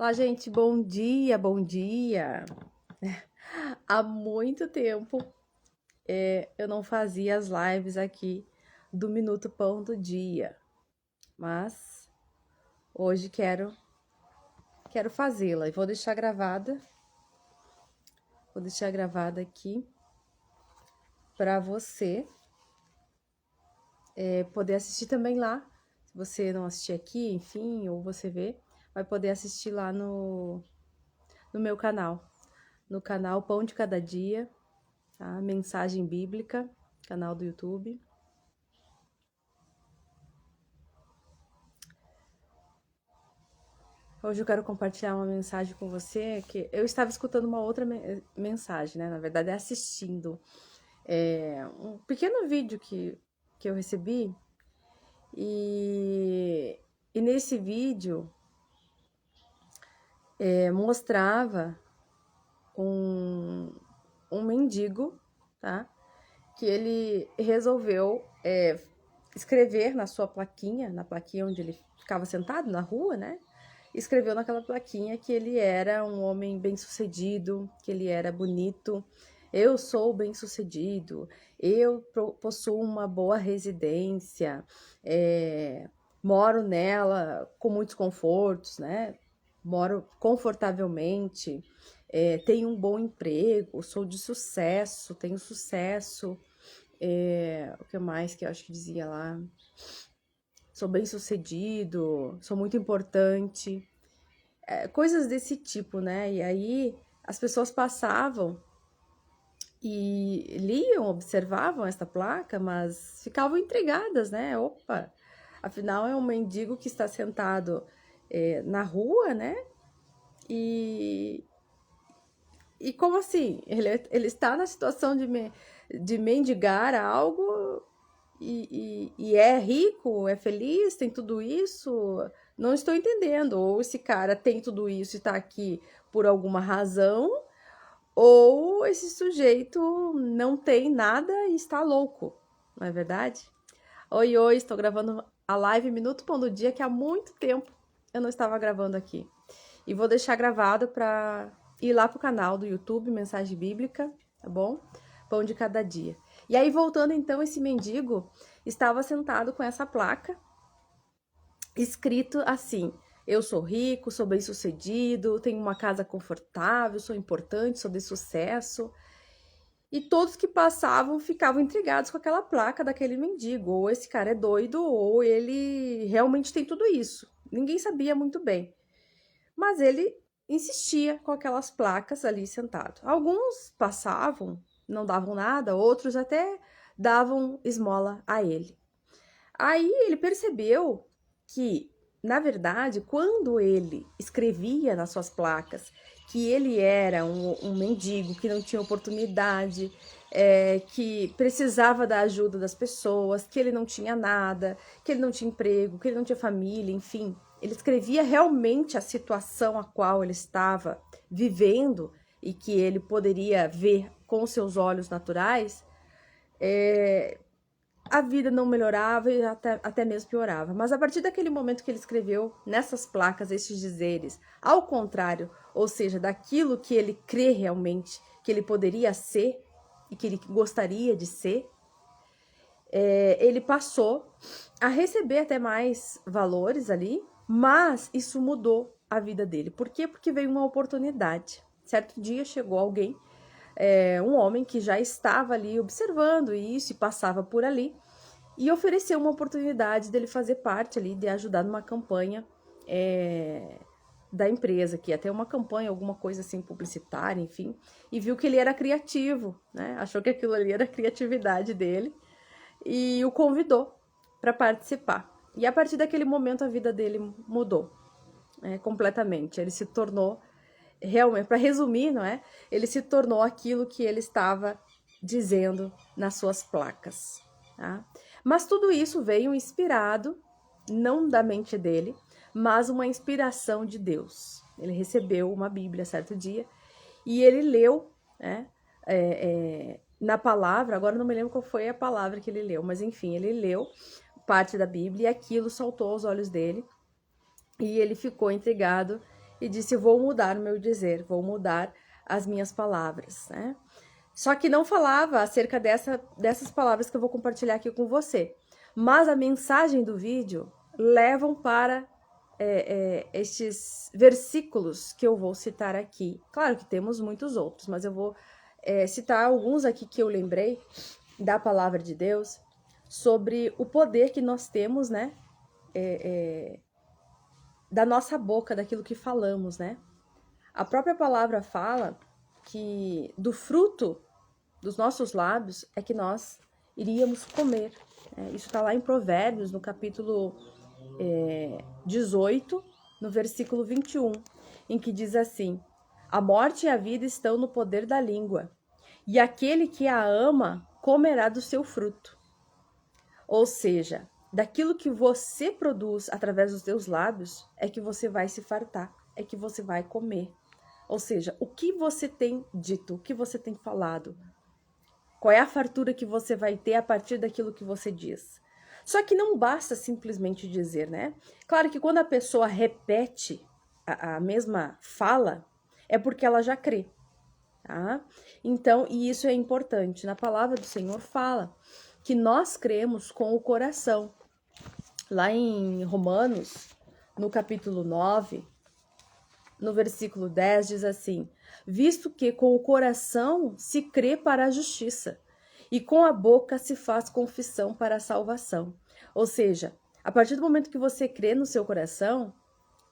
Olá, gente, bom dia, bom dia. Há muito tempo eu não fazia as lives aqui do Minuto Pão do Dia, mas hoje quero fazê-la e vou deixar gravada aqui para você poder assistir também lá. Se você não assistir aqui, enfim, ou você vê, vai poder assistir lá no meu canal, no canal Pão de Cada Dia, tá? Mensagem Bíblica, canal do YouTube. Hoje eu quero compartilhar uma mensagem com você que eu estava escutando uma outra mensagem, né? Na verdade, assistindo um pequeno vídeo que eu recebi e nesse vídeo mostrava um, um mendigo, tá? Que ele resolveu escrever na sua plaquinha, na plaquinha onde ele ficava sentado na rua, né? Escreveu naquela plaquinha que ele era um homem bem-sucedido, que ele era bonito. Eu sou bem-sucedido, eu possuo uma boa residência, moro nela com muitos confortos, né? Moro confortavelmente, tenho um bom emprego, sou de sucesso, tenho sucesso. O que mais que eu acho que dizia lá? Sou bem-sucedido, sou muito importante. Coisas desse tipo, né? E aí as pessoas passavam e liam, observavam essa placa, mas ficavam intrigadas, né? Opa, afinal é um mendigo que está sentado na rua, né? E, e como assim? Ele está na situação de mendigar algo e é rico, é feliz, tem tudo isso? Não estou entendendo. Ou esse cara tem tudo isso e está aqui por alguma razão, ou esse sujeito não tem nada e está louco, não é verdade? Oi, oi, estou gravando a live Minuto Pão do Dia que há muito tempo eu não estava gravando aqui. E vou deixar gravado para ir lá pro canal do YouTube, Mensagem Bíblica, tá bom? Pão de Cada Dia. E aí, voltando então, esse mendigo estava sentado com essa placa, escrito assim: eu sou rico, sou bem-sucedido, tenho uma casa confortável, sou importante, sou de sucesso. E todos que passavam ficavam intrigados com aquela placa daquele mendigo. Ou esse cara é doido, ou ele realmente tem tudo isso. Ninguém sabia muito bem. Mas ele insistia com aquelas placas ali sentado. Alguns passavam, não davam nada, outros até davam esmola a ele. Aí ele percebeu que, na verdade, quando ele escrevia nas suas placas que ele era um mendigo, que não tinha oportunidade, que precisava da ajuda das pessoas, que ele não tinha nada, que ele não tinha emprego, que ele não tinha família, enfim, ele escrevia realmente a situação a qual ele estava vivendo e que ele poderia ver com seus olhos naturais. A vida não melhorava e até mesmo piorava. Mas a partir daquele momento que ele escreveu nessas placas esses dizeres, ao contrário, ou seja, daquilo que ele crê realmente, que ele poderia ser e que ele gostaria de ser, ele passou a receber até mais valores ali, mas isso mudou a vida dele. Por quê? Porque veio uma oportunidade. Certo dia chegou alguém, um homem que já estava ali observando isso e passava por ali, e ofereceu uma oportunidade dele fazer parte ali, de ajudar numa campanha da empresa, que ia ter uma campanha, alguma coisa assim, publicitária, enfim, e viu que ele era criativo, né? Achou que aquilo ali era a criatividade dele e o convidou para participar. E a partir daquele momento a vida dele mudou, completamente. Ele se tornou, realmente, para resumir, não é? Ele se tornou aquilo que ele estava dizendo nas suas placas. Tá? Mas tudo isso veio inspirado, não da mente dele, mas uma inspiração de Deus. Ele recebeu uma Bíblia certo dia e ele leu, né, na palavra, agora não me lembro qual foi a palavra que ele leu, mas enfim, ele leu parte da Bíblia e aquilo saltou aos olhos dele e ele ficou intrigado e disse: vou mudar o meu dizer, vou mudar as minhas palavras, né? Só que não falava acerca dessas palavras que eu vou compartilhar aqui com você. Mas a mensagem do vídeo levam para estes versículos que eu vou citar aqui. Claro que temos muitos outros, mas eu vou citar alguns aqui que eu lembrei da palavra de Deus sobre o poder que nós temos, né? Da nossa boca, daquilo que falamos, né? A própria palavra fala que do fruto dos nossos lábios é que nós iríamos comer. Isso está lá em Provérbios, no capítulo 18, no versículo 21, em que diz assim: a morte e a vida estão no poder da língua, e aquele que a ama comerá do seu fruto. Ou seja, daquilo que você produz através dos seus lábios é que você vai se fartar, é que você vai comer. Ou seja, o que você tem dito, o que você tem falado, qual é a fartura que você vai ter a partir daquilo que você diz. Só que não basta simplesmente dizer, né? Claro que quando a pessoa repete a mesma fala, é porque ela já crê, tá? Então, e isso é importante. Na palavra do Senhor fala que nós cremos com o coração. Lá em Romanos, no capítulo 9, no versículo 10, diz assim: visto que com o coração se crê para a justiça, e com a boca se faz confissão para a salvação. Ou seja, a partir do momento que você crê no seu coração,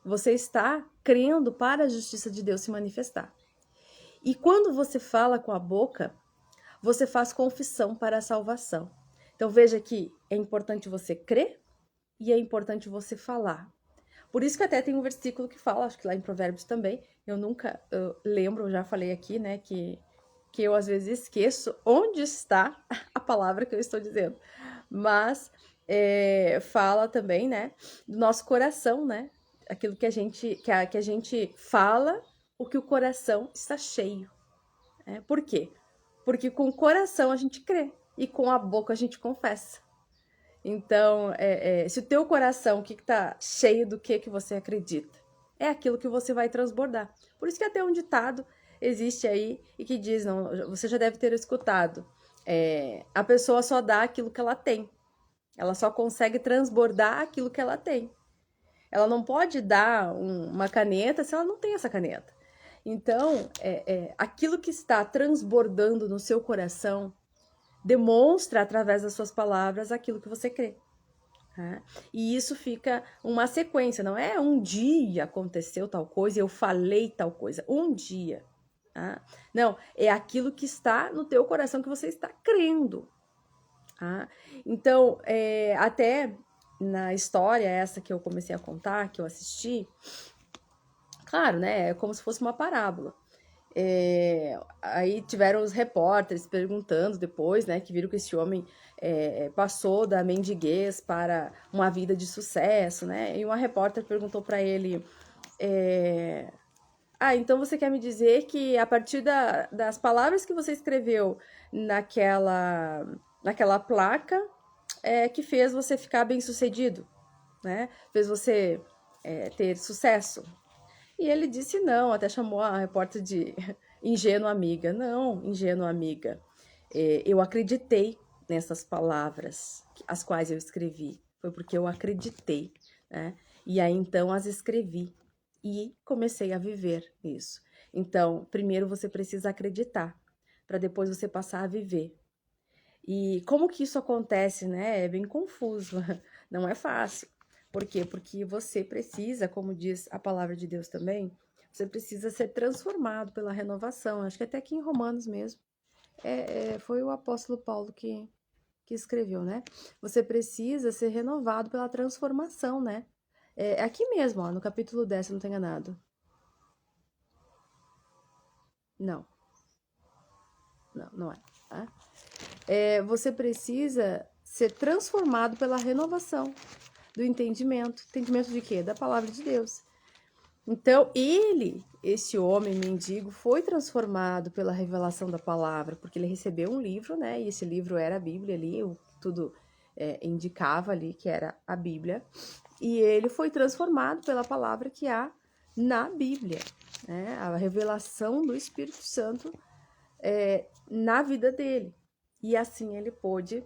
você está crendo para a justiça de Deus se manifestar. E quando você fala com a boca, você faz confissão para a salvação. Então veja que é importante você crer e é importante você falar. Por isso que até tem um versículo que fala, acho que lá em Provérbios também, eu nunca lembro, eu já falei aqui, né, que eu às vezes esqueço onde está a palavra que eu estou dizendo. Mas fala também, né, do nosso coração, né, aquilo que a gente fala, o que o coração está cheio. Por quê? Porque com o coração a gente crê e com a boca a gente confessa. Então, se o teu coração, o que está cheio do que você acredita, é aquilo que você vai transbordar. Por isso que até um ditado existe aí e que diz, não, você já deve ter escutado, a pessoa só dá aquilo que ela tem. Ela só consegue transbordar aquilo que ela tem. Ela não pode dar uma caneta se ela não tem essa caneta. Então, aquilo que está transbordando no seu coração demonstra através das suas palavras aquilo que você crê. Tá? E isso fica uma sequência, não é um dia aconteceu tal coisa, eu falei tal coisa, um dia. Tá? Não, é aquilo que está no teu coração que você está crendo. Tá? Então, até na história essa que eu comecei a contar, que eu assisti, claro, né, é como se fosse uma parábola. Aí tiveram os repórteres perguntando depois, né, que viram que esse homem passou da mendiguez para uma vida de sucesso, né, e uma repórter perguntou para ele, então você quer me dizer que a partir das palavras que você escreveu naquela placa que fez você ficar bem sucedido, né, fez você ter sucesso? E ele disse não, até chamou a repórter de ingênua amiga. Não, ingênua amiga. Eu acreditei nessas palavras, as quais eu escrevi. Foi porque eu acreditei, né? E aí então as escrevi e comecei a viver isso. Então, primeiro você precisa acreditar, para depois você passar a viver. E como que isso acontece, né? É bem confuso, não é fácil. Por quê? Porque você precisa, como diz a palavra de Deus também, você precisa ser transformado pela renovação. Acho que até aqui em Romanos mesmo, foi o apóstolo Paulo que escreveu, né? Você precisa ser renovado pela transformação, né? Aqui mesmo, ó, no capítulo 10, se não estou enganado. Não. Não é. Tá? Você precisa ser transformado pela renovação do entendimento. Entendimento de quê? Da palavra de Deus. Então, esse homem mendigo, foi transformado pela revelação da palavra, porque ele recebeu um livro, né? E esse livro era a Bíblia ali, tudo indicava ali que era a Bíblia. E ele foi transformado pela palavra que há na Bíblia, né? A revelação do Espírito Santo na vida dele. E assim ele pôde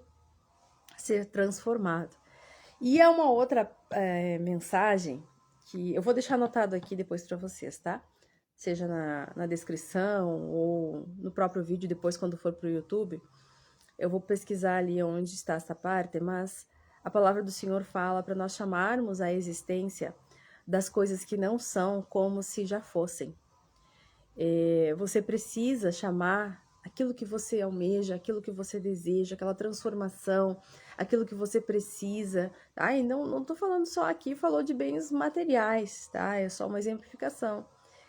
ser transformado. E é uma outra mensagem que eu vou deixar anotado aqui depois para vocês, tá? Seja na descrição ou no próprio vídeo, depois quando for para o YouTube. Eu vou pesquisar ali onde está essa parte, mas a palavra do Senhor fala para nós chamarmos a existência das coisas que não são como se já fossem. Você precisa chamar aquilo que você almeja, aquilo que você deseja, aquela transformação, aquilo que você precisa, tá? E não tô falando só aqui, falou de bens materiais, tá? É só uma exemplificação.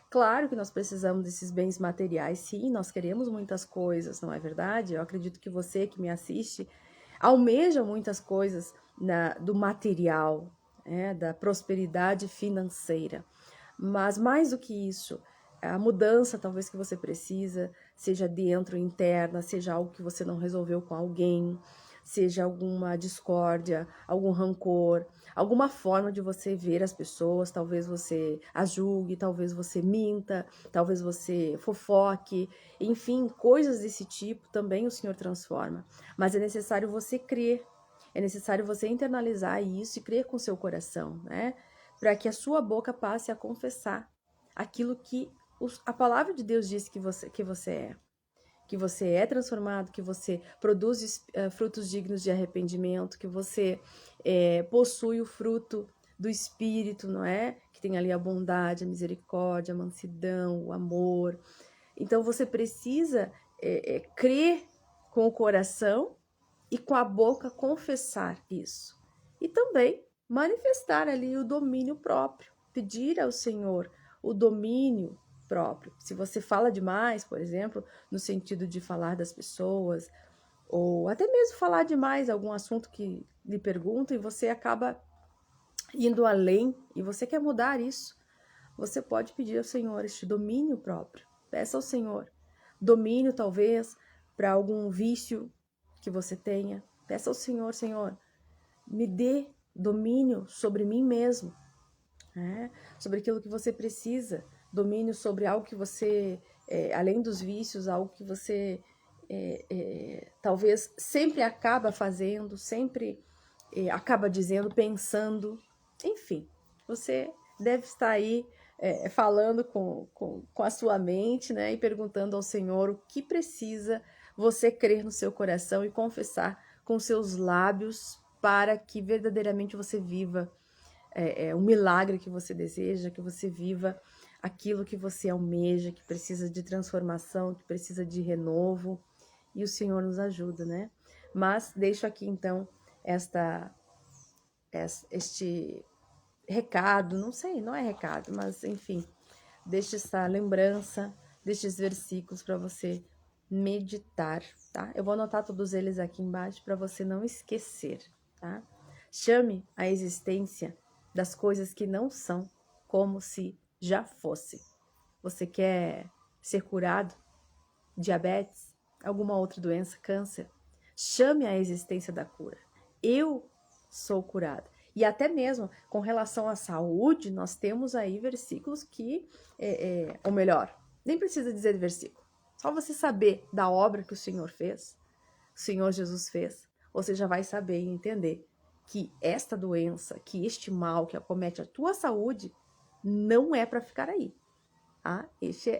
Claro que nós precisamos desses bens materiais, sim, nós queremos muitas coisas, não é verdade? Eu acredito que você que me assiste almeja muitas coisas do material, da prosperidade financeira. Mas mais do que isso, a mudança talvez que você precisa, seja dentro, interna, seja algo que você não resolveu com alguém, seja alguma discórdia, algum rancor, alguma forma de você ver as pessoas, talvez você as julgue, talvez você minta, talvez você fofoque, enfim, coisas desse tipo também o Senhor transforma. Mas é necessário você crer, é necessário você internalizar isso e crer com seu coração, né? Para que a sua boca passe a confessar aquilo que a palavra de Deus diz que você é. Que você é transformado, que você produz frutos dignos de arrependimento, que você possui o fruto do Espírito, não é? Que tem ali a bondade, a misericórdia, a mansidão, o amor. Então você precisa crer com o coração e com a boca confessar isso. E também manifestar ali o domínio próprio, pedir ao Senhor o domínio próprio. Se você fala demais, por exemplo, no sentido de falar das pessoas, ou até mesmo falar demais algum assunto que lhe perguntam e você acaba indo além e você quer mudar isso, você pode pedir ao Senhor este domínio próprio. Peça ao Senhor domínio, talvez, para algum vício que você tenha. Peça ao Senhor, Senhor, me dê domínio sobre mim mesmo, né? Sobre aquilo que você precisa, domínio sobre algo que você, além dos vícios, algo que você talvez sempre acaba fazendo, sempre acaba dizendo, pensando, enfim, você deve estar aí falando com a sua mente, né, e perguntando ao Senhor o que precisa você crer no seu coração e confessar com seus lábios para que verdadeiramente você viva o milagre que você deseja, que você viva aquilo que você almeja, que precisa de transformação, que precisa de renovo, e o Senhor nos ajuda, né? Mas deixo aqui então este recado, não sei, não é recado, mas enfim, deixe essa lembrança destes versículos para você meditar, tá? Eu vou anotar todos eles aqui embaixo para você não esquecer, tá? Chame a existência das coisas que não são como se já fossem. Você quer ser curado? Diabetes? Alguma outra doença? Câncer? Chame a existência da cura. Eu sou curado. E até mesmo com relação à saúde, nós temos aí versículos que, ou melhor, nem precisa dizer versículo. Só você saber da obra que o Senhor fez, o Senhor Jesus fez, você já vai saber e entender que esta doença, que este mal que acomete a tua saúde, não é para ficar aí. Ah, este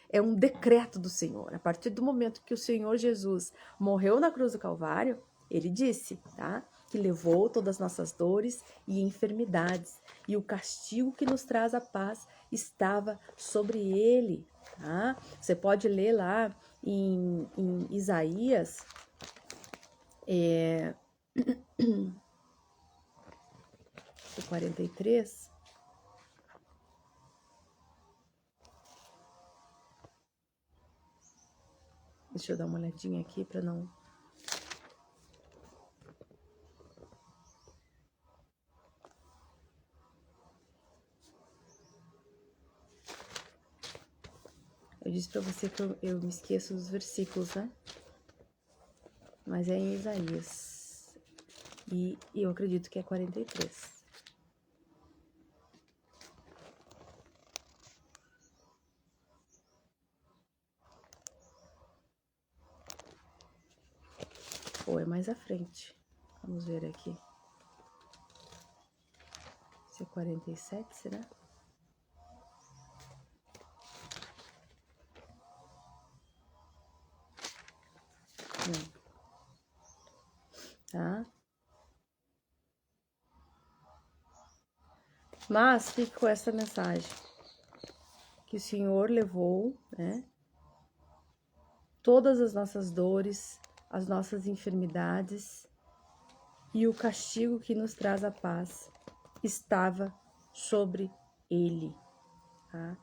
é um decreto do Senhor. A partir do momento que o Senhor Jesus morreu na cruz do Calvário, ele disse, tá? Que levou todas as nossas dores e enfermidades, e o castigo que nos traz a paz estava sobre ele, tá? Você pode ler lá em Isaías, 43. Deixa eu dar uma olhadinha aqui para não... Eu disse para você que eu me esqueço dos versículos, né? Mas é em Isaías. E eu acredito que é 43. Ou é mais à frente. Vamos ver aqui. Se é 47, será? Não. Tá? Mas fique com essa mensagem. Que o Senhor levou, né? Todas as nossas dores, as nossas enfermidades e o castigo que nos traz a paz estava sobre ele. Tá?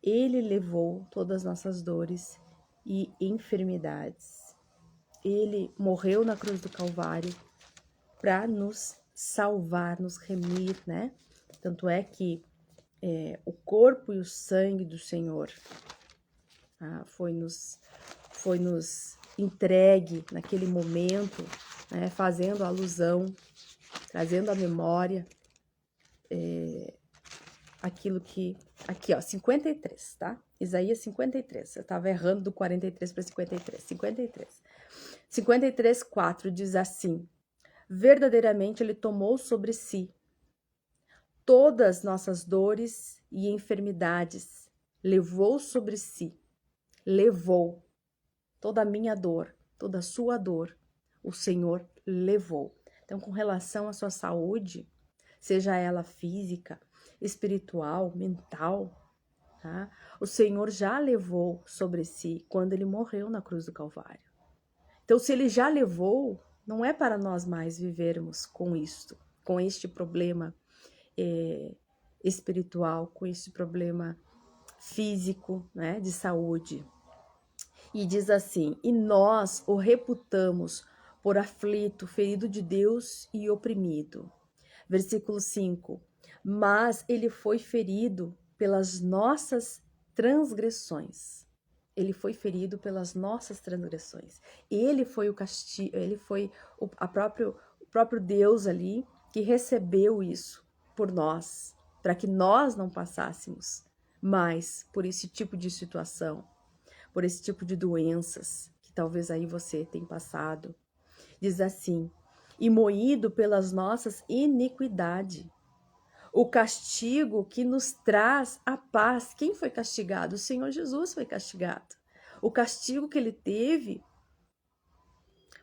Ele levou todas as nossas dores e enfermidades. Ele morreu na cruz do Calvário para nos salvar, nos remir, né? Tanto é que o corpo e o sangue do Senhor foi nos entregue naquele momento, né? Fazendo alusão, trazendo à memória aquilo que... Aqui, ó, 53, tá? Isaías 53. Eu tava errando do 43 para 53. 53. 53, 4 diz assim: verdadeiramente ele tomou sobre si todas nossas dores e enfermidades, levou sobre si, levou toda a minha dor, toda a sua dor, o Senhor levou. Então, com relação à sua saúde, seja ela física, espiritual, mental, tá? O Senhor já levou sobre si quando ele morreu na cruz do Calvário. Então, se ele já levou, não é para nós mais vivermos com isto, com este problema espiritual, com este problema físico, né, de saúde. E diz assim: e nós o reputamos por aflito, ferido de Deus e oprimido. Versículo 5: mas ele foi ferido pelas nossas transgressões. Ele foi ferido pelas nossas transgressões. Ele foi o castigo, ele foi o próprio Deus ali que recebeu isso por nós, para que nós não passássemos mais por esse tipo de situação, por esse tipo de doenças que talvez aí você tenha passado. Diz assim: e moído pelas nossas iniquidades. O castigo que nos traz a paz. Quem foi castigado? O Senhor Jesus foi castigado. O castigo que ele teve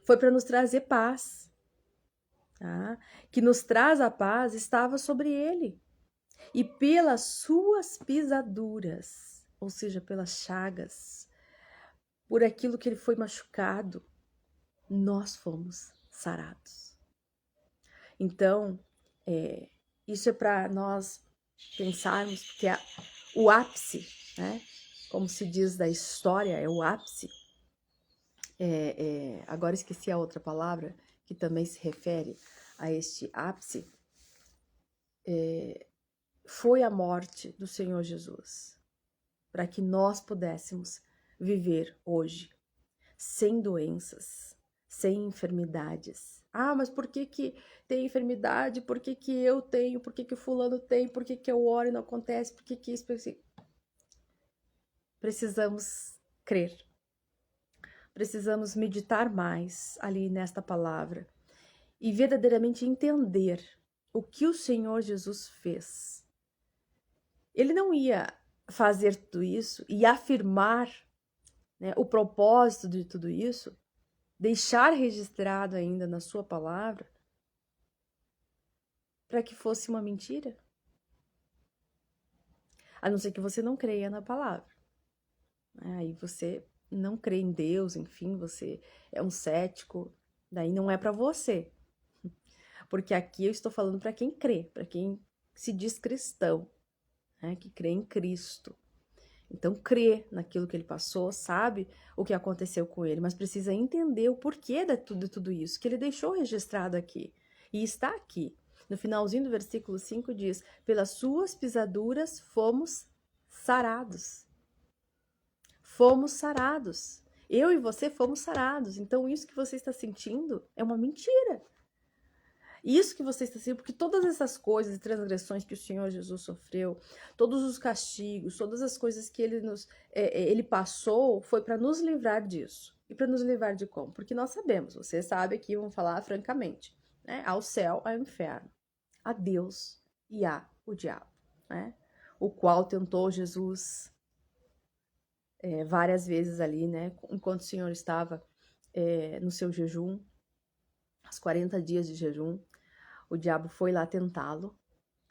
foi para nos trazer paz. Tá? Que nos traz a paz estava sobre ele. E pelas suas pisaduras, ou seja, pelas chagas, por aquilo que ele foi machucado, nós fomos sarados. Então, isso é para nós pensarmos, porque o ápice, né? Como se diz da história, é o ápice. Agora esqueci a outra palavra que também se refere a este ápice. Foi a morte do Senhor Jesus, para que nós pudéssemos viver hoje sem doenças, sem enfermidades. Ah, mas por que tem enfermidade? Por que eu tenho? Por que o fulano tem? Por que eu oro e não acontece? Por que isso? Precisamos crer. Precisamos meditar mais ali nesta palavra e verdadeiramente entender o que o Senhor Jesus fez. Ele não ia fazer tudo isso e afirmar, né, o propósito de tudo isso, deixar registrado ainda na sua palavra, para que fosse uma mentira. A não ser que você não creia na palavra. Aí você não crê em Deus, enfim, você é um cético, daí não é para você. Porque aqui eu estou falando para quem crê, para quem se diz cristão, né, que crê em Cristo. Então, crê naquilo que ele passou, sabe o que aconteceu com ele, mas precisa entender o porquê de tudo isso, que ele deixou registrado aqui. E está aqui. No finalzinho do versículo 5 diz: pelas suas pisaduras fomos sarados. Fomos sarados. Eu e você fomos sarados. Então, isso que você está sentindo é uma mentira. Isso que você está sentindo, porque todas essas coisas e transgressões que o Senhor Jesus sofreu, todos os castigos, todas as coisas que ele passou, foi para nos livrar disso. E para nos livrar de como? Porque nós sabemos, você sabe aqui, vamos falar francamente, né? Há o céu, há o inferno, há Deus e há o diabo, né? O qual tentou Jesus várias vezes ali, né? Enquanto o Senhor estava no seu jejum, os 40 dias de jejum, o diabo foi lá tentá-lo,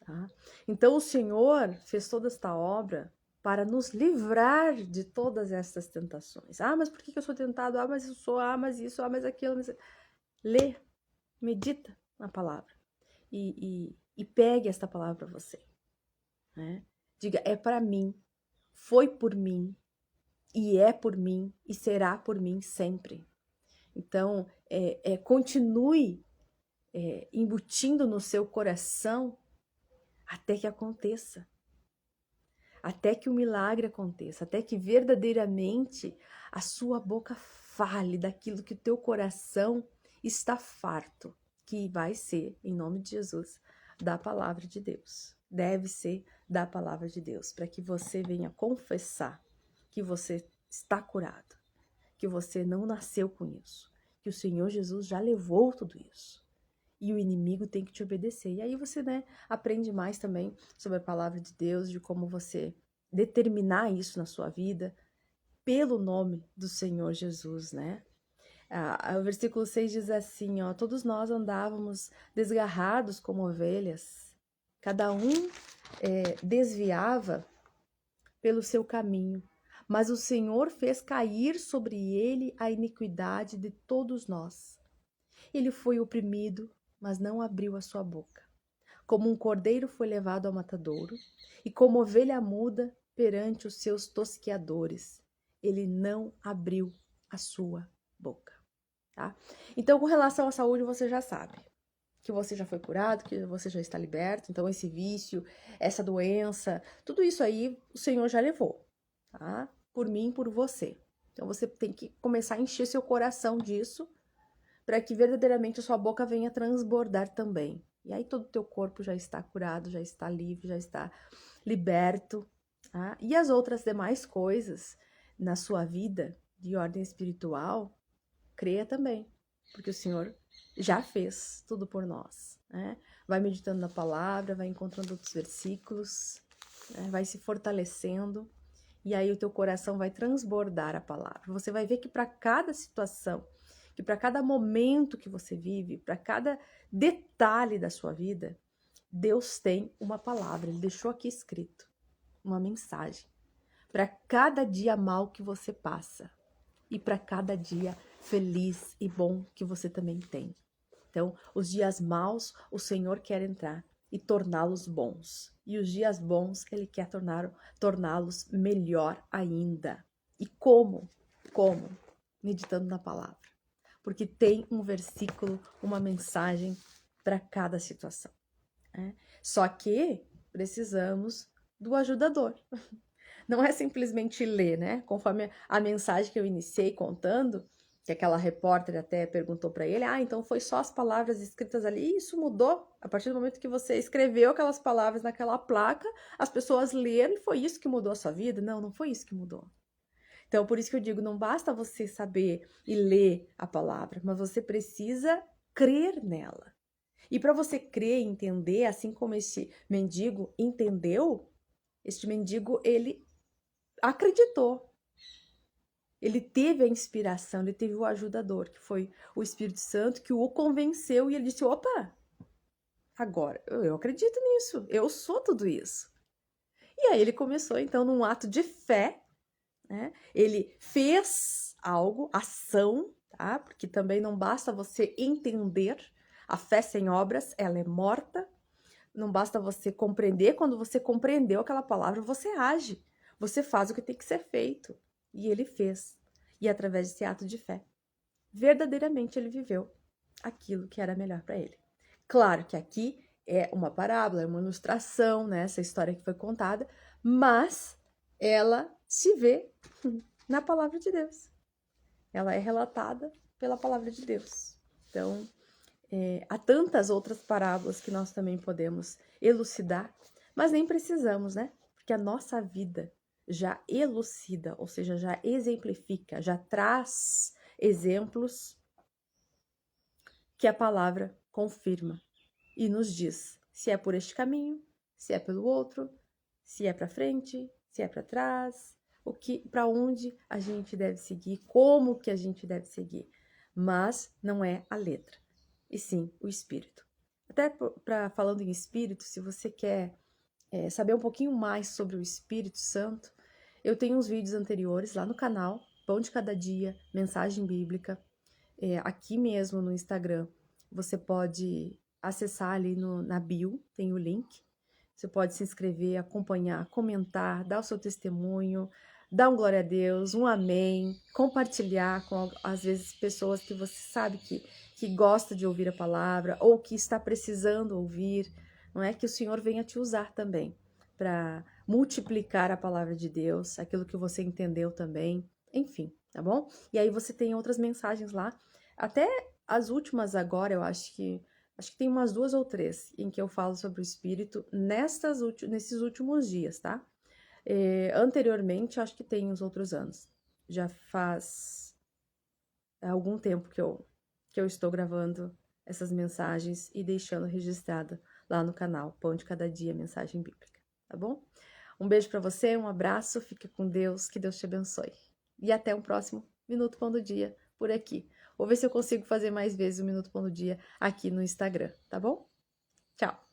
tá? Então o Senhor fez toda esta obra para nos livrar de todas estas tentações. Ah, mas por que eu sou tentado? Ah, mas eu sou, ah, mas isso, ah, mas aquilo. Mas... Lê, medita na palavra e pegue esta palavra para você, né? Diga, é para mim, foi por mim, e é por mim, e será por mim sempre. Então, continue embutindo no seu coração até que aconteça. Até que o milagre aconteça, até que verdadeiramente a sua boca fale daquilo que o teu coração está farto, que vai ser, em nome de Jesus, da palavra de Deus. Deve ser da palavra de Deus, para que você venha confessar que você está curado, que você não nasceu com isso, que o Senhor Jesus já levou tudo isso. E o inimigo tem que te obedecer. E aí você, né, aprende mais também sobre a palavra de Deus, de como você determinar isso na sua vida, pelo nome do Senhor Jesus, né? O versículo 6 diz assim, ó, todos nós andávamos desgarrados como ovelhas, cada um desviava pelo seu caminho, mas o Senhor fez cair sobre ele a iniquidade de todos nós. Ele foi oprimido, mas não abriu a sua boca. Como um cordeiro foi levado ao matadouro, e como ovelha muda perante os seus tosqueadores, ele não abriu a sua boca. Tá? Então, com relação à saúde, você já sabe que você já foi curado, que você já está liberto. Então, esse vício, essa doença, tudo isso aí o Senhor já levou, tá? Por mim, por você. Então, você tem que começar a encher seu coração disso, para que verdadeiramente a sua boca venha transbordar também. E aí todo o teu corpo já está curado, já está livre, já está liberto. Tá? E as outras demais coisas na sua vida de ordem espiritual, creia também, porque o Senhor já fez tudo por nós. Né? Vai meditando na palavra, vai encontrando outros versículos, né? Vai se fortalecendo, e aí o teu coração vai transbordar a palavra. Você vai ver que para cada situação, que para cada momento que você vive, para cada detalhe da sua vida, Deus tem uma palavra, Ele deixou aqui escrito, uma mensagem. Para cada dia mal que você passa e para cada dia feliz e bom que você também tem. Então, os dias maus, o Senhor quer entrar e torná-los bons. E os dias bons, Ele quer torná-los melhor ainda. E como? Como? Meditando na palavra. Porque tem um versículo, uma mensagem para cada situação. Né? Só que precisamos do ajudador. Não é simplesmente ler, né? Conforme a mensagem que eu iniciei contando, que aquela repórter até perguntou para ele, então foi só as palavras escritas ali, e isso mudou. A partir do momento que você escreveu aquelas palavras naquela placa, as pessoas leram e foi isso que mudou a sua vida? Não, não foi isso que mudou. Então, por isso que eu digo, não basta você saber e ler a palavra, mas você precisa crer nela. E para você crer e entender, assim como este mendigo entendeu, este mendigo, ele acreditou. Ele teve a inspiração, ele teve o ajudador, que foi o Espírito Santo, que o convenceu e ele disse, opa, agora eu acredito nisso, eu sou tudo isso. E aí ele começou, então, num ato de fé, né? Ele fez algo, ação, tá? Porque também não basta você entender, a fé sem obras, ela é morta. Não basta você compreender, quando você compreendeu aquela palavra, você age, você faz o que tem que ser feito. E ele fez. E através desse ato de fé, verdadeiramente ele viveu aquilo que era melhor para ele. Claro que aqui é uma parábola, é uma ilustração, né? Essa história que foi contada, mas ela se vê na palavra de Deus. Ela é relatada pela palavra de Deus. Então, há tantas outras parábolas que nós também podemos elucidar, mas nem precisamos, né? Porque a nossa vida já elucida, ou seja, já exemplifica, já traz exemplos que a palavra confirma e nos diz se é por este caminho, se é pelo outro, se é para frente, se é para trás, para onde a gente deve seguir, como que a gente deve seguir. Mas não é a letra, e sim o espírito. Até falando em espírito, se você quer saber um pouquinho mais sobre o Espírito Santo, eu tenho uns vídeos anteriores lá no canal, Pão de Cada Dia, Mensagem Bíblica, aqui mesmo no Instagram. Você pode acessar ali na bio, tem o link. Você pode se inscrever, acompanhar, comentar, dar o seu testemunho, dar um glória a Deus, um amém, compartilhar com, às vezes, pessoas que você sabe que gosta de ouvir a palavra ou que está precisando ouvir. Não é que o Senhor venha te usar também para multiplicar a palavra de Deus, aquilo que você entendeu também, enfim, tá bom? E aí você tem outras mensagens lá, até as últimas agora, eu acho que tem umas 2 ou 3 em que eu falo sobre o Espírito nesses últimos dias, tá? Anteriormente, acho que tem uns outros anos. Já faz algum tempo que eu estou gravando essas mensagens e deixando registrada lá no canal Pão de Cada Dia, Mensagem Bíblica, tá bom? Um beijo para você, um abraço, fique com Deus, que Deus te abençoe. E até um próximo Minuto Pão do Dia por aqui. Vou ver se eu consigo fazer mais vezes o Minuto Pão do Dia aqui no Instagram, tá bom? Tchau!